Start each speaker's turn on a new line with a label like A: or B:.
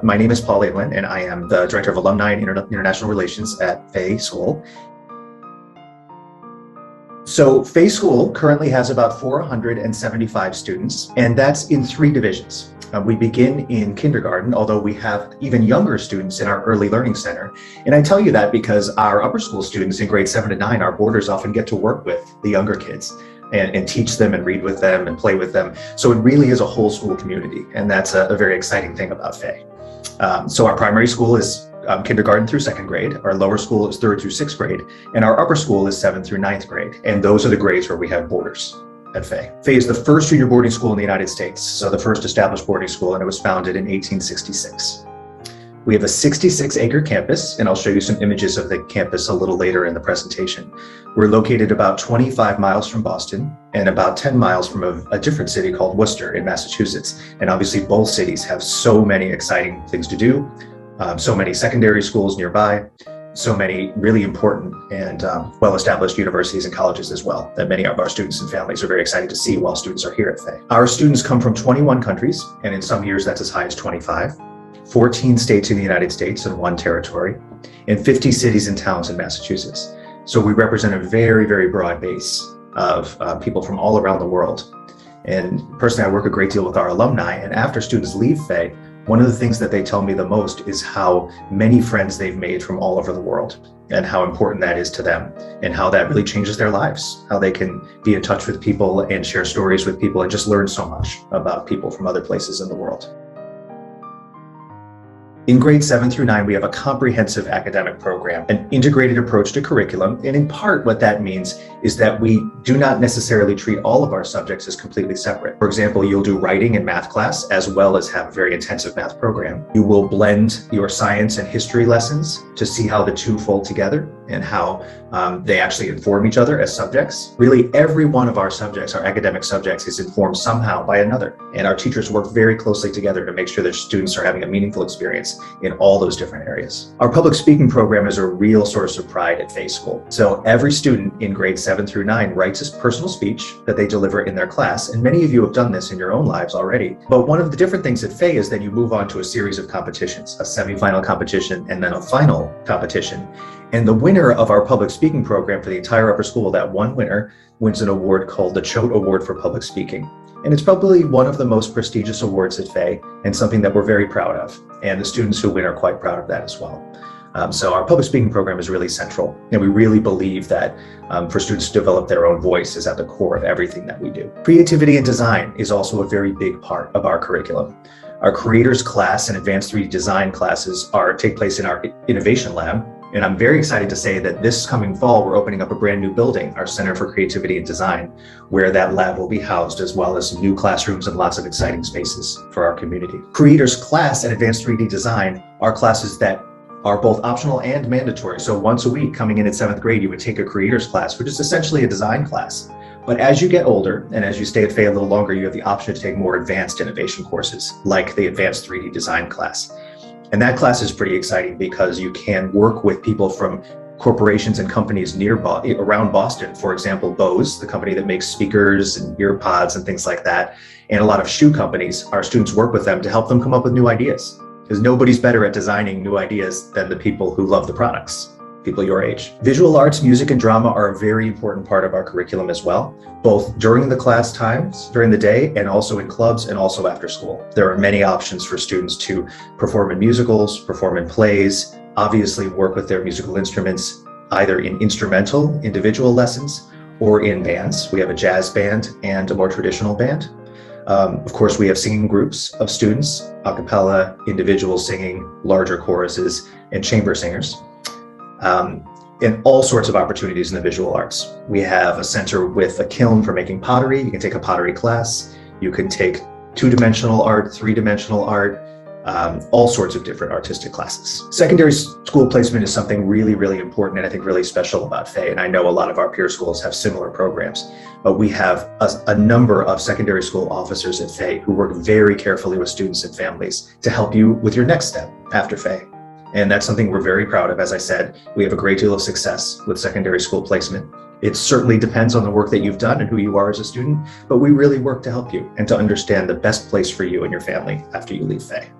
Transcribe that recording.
A: My name is Paul Atlin, and I am the Director of Alumni and International Relations at Fay School. So Fay School currently has about 475 students, and that's in 3 divisions. We begin in kindergarten, although we have even younger students in our early learning center. And I tell you that because our upper school students in grades 7 to 9, our boarders often get to work with the younger kids and teach them and read with them and play with them. So it really is a whole school community, and that's a very exciting thing about Fay. So our primary school is kindergarten through 2nd grade, our lower school is 3rd through 6th grade, and our upper school is 7th through 9th grade. And those are the grades where we have boarders at Fay. Fay is the first junior boarding school in the United States, so the first established boarding school, and it was founded in 1866. We have a 66-acre campus, and I'll show you some images of the campus a little later in the presentation. We're located about 25 miles from Boston and about 10 miles from a different city called Worcester in Massachusetts. And obviously both cities have so many exciting things to do, so many secondary schools nearby, so many really important and well-established universities and colleges as well that many of our students and families are very excited to see while students are here at Fay. Our students come from 21 countries, and in some years that's as high as 25. 14 states in the United States and 1 territory, and 50 cities and towns in Massachusetts. So we represent a very, very broad base of people from all around the world. And personally, I work a great deal with our alumni, and after students leave Fay, one of the things that they tell me the most is how many friends they've made from all over the world and how important that is to them and how that really changes their lives, how they can be in touch with people and share stories with people and just learn so much about people from other places in the world. In grades 7 through 9, we have a comprehensive academic program, an integrated approach to curriculum. And in part, what that means is that we do not necessarily treat all of our subjects as completely separate. For example, you'll do writing and math class as well as have a very intensive math program. You will blend your science and history lessons to see how the two fold together and how they actually inform each other as subjects. Really, every one of our subjects, our academic subjects, is informed somehow by another. And our teachers work very closely together to make sure that students are having a meaningful experience in all those different areas. Our public speaking program is a real source of pride at Fay School. So every student in grades 7 through 9 writes a personal speech that they deliver in their class. And many of you have done this in your own lives already. But one of the different things at Fay is that you move on to a series of competitions, a semifinal competition and then a final competition. And the winner of our public speaking program for the entire upper school, that one winner wins an award called the Choate Award for Public Speaking. And it's probably one of the most prestigious awards at Fay and something that we're very proud of. And the students who win are quite proud of that as well. So our public speaking program is really central. And we really believe that for students to develop their own voice is at the core of everything that we do. Creativity and design is also a very big part of our curriculum. Our creators class and advanced 3D design classes take place in our innovation lab. And I'm very excited to say that this coming fall, we're opening up a brand new building, our Center for Creativity and Design, where that lab will be housed, as well as new classrooms and lots of exciting spaces for our community. Creators class and advanced 3D design are classes that are both optional and mandatory. So once a week, coming in at 7th grade, you would take a creators class, which is essentially a design class. But as you get older and as you stay at Fay a little longer, you have the option to take more advanced innovation courses, like the advanced 3D design class. And that class is pretty exciting because you can work with people from corporations and companies around Boston. For example, Bose, the company that makes speakers and ear pods and things like that, and a lot of shoe companies. Our students work with them to help them come up with new ideas, because nobody's better at designing new ideas than the people who love the products, people your age. Visual arts, music, and drama are a very important part of our curriculum as well, both during the class times, during the day, and also in clubs and also after school. There are many options for students to perform in musicals, perform in plays, obviously work with their musical instruments, either in instrumental individual lessons or in bands. We have a jazz band and a more traditional band. Of course, we have singing groups of students, a cappella, individual singing, larger choruses, and chamber singers. And all sorts of opportunities in the visual arts. We have a center with a kiln for making pottery. You can take a pottery class. You can take 2-dimensional art, 3-dimensional art, all sorts of different artistic classes. Secondary school placement is something really, really important and I think really special about Fay. And I know a lot of our peer schools have similar programs, but we have a number of secondary school officers at Fay who work very carefully with students and families to help you with your next step after Fay. And that's something we're very proud of. As I said, we have a great deal of success with secondary school placement. It certainly depends on the work that you've done and who you are as a student, but we really work to help you and to understand the best place for you and your family after you leave Fay.